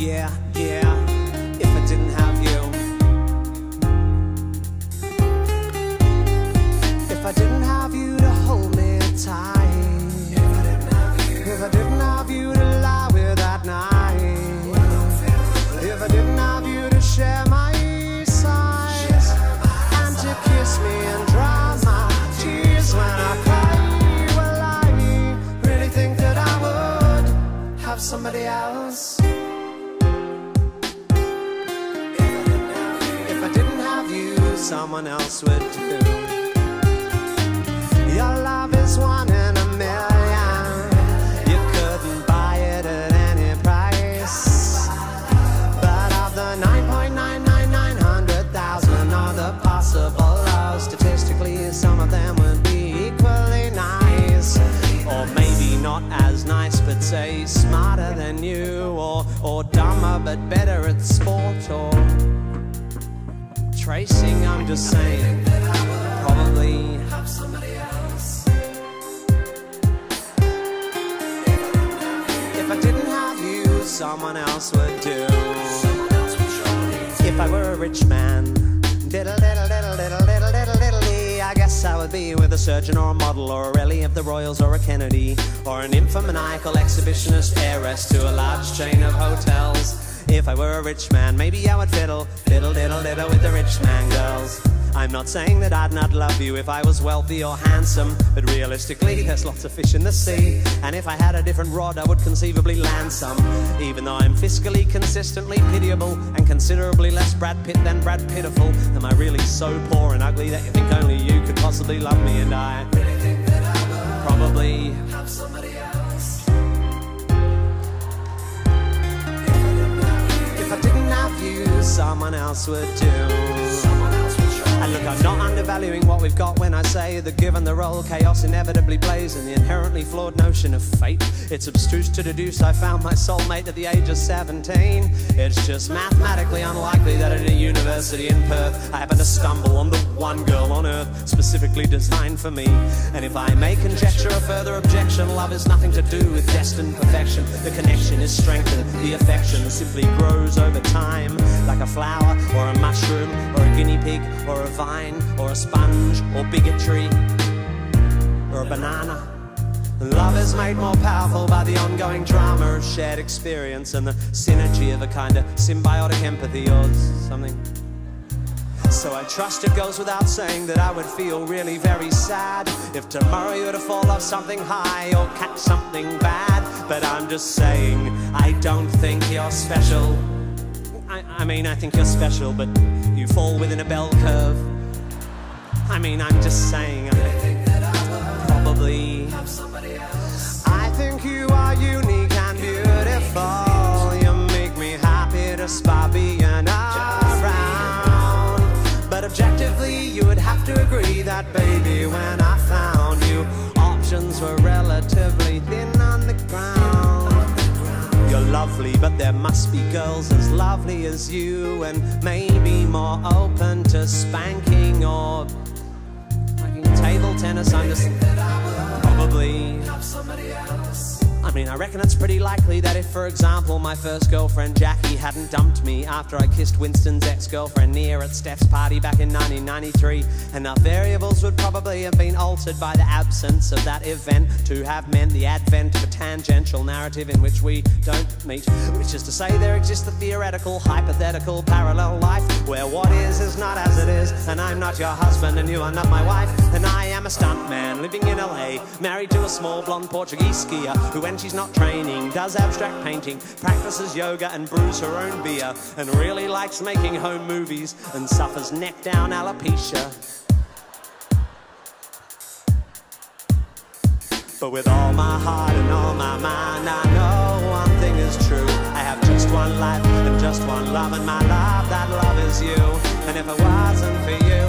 yeah, yeah, if I didn't have you. If I didn't have you to hold me tight, if I didn't have you to lie with at night, if I didn't have you to share my sighs and to kiss me and dry my tears when I cry, well, I really think that I would have somebody else. If I didn't have you, someone else would do. Your love is one in a million. You couldn't buy it at any price. But of the 9,999,000 other possible loves, statistically some of them would be equally nice. Or maybe not as nice, but say smarter than you. Or dumber but better at sport. Or tracing, I'm just saying, probably have somebody else. If I didn't have you, someone else would do. If I were a rich man, diddle diddle diddle diddle diddle diddle diddle dee, I guess I would be with a surgeon or a model or a rally of the Royals or a Kennedy or an infomaniacal exhibitionist heiress to a large chain of hotels. If I were a rich man, maybe I would fiddle diddle diddle diddle with the rich man girls. I'm not saying that I'd not love you if I was wealthy or handsome, but realistically there's lots of fish in the sea, and if I had a different rod I would conceivably land some. Even though I'm fiscally consistently pitiable and considerably less Brad Pitt than Brad Pitiful, am I really so poor and ugly that you think only you could possibly love me? And I really think that I would probably have somebody else. If I didn't have you, someone else would do. And look, I'm not undervaluing what we've got when I say that given the role, chaos inevitably plays in the inherently flawed notion of fate. It's abstruse to deduce I found my soulmate at the age of 17. It's just mathematically unlikely that at a university in Perth I happen to stumble on the one girl on earth specifically designed for me. And if I may conjecture a further objection, love is nothing to do with destined perfection. The connection is strengthened, the affection simply grows over time, like a flower or a mushroom or a guinea pig or a vine or a sponge or bigotry or a banana. Love is made more powerful by the ongoing drama of shared experience and the synergy of a kind of symbiotic empathy or something. So I trust it goes without saying that I would feel really very sad if tomorrow you were to fall off something high or catch something bad. But I'm just saying, I don't think you're special. I mean, I think you're special, but you fall within a bell curve. I mean, I'm just saying, I think that I would probably have somebody else. I think you are unique and beautiful. You make me happy despite being around. But objectively, you would have to agree that, baby, when I found you, options were relatively thin on the ground. You're lovely, but there must be girls as lovely as you, and maybe more open to spanking or table tennis. I'm just probably have somebody else. I mean, I reckon it's pretty likely that if, for example, my first girlfriend Jackie hadn't dumped me after I kissed Winston's ex-girlfriend Nia at Steph's party back in 1993, enough variables would probably have been altered by the absence of that event to have meant the advent of a tangential narrative in which we don't meet. Which is to say, there exists a theoretical, hypothetical, parallel life where what is not as it is, and I'm not your husband and you are not my wife, and I am a stuntman living in LA, married to a small blonde Portuguese skier who, when she's not training, does abstract painting, practices yoga and brews her own beer, and really likes making home movies and suffers neck down alopecia. But with all my heart and all my mind, I know one thing is true. I have just one life and just one love, and my love, that love is you. And if it wasn't for you,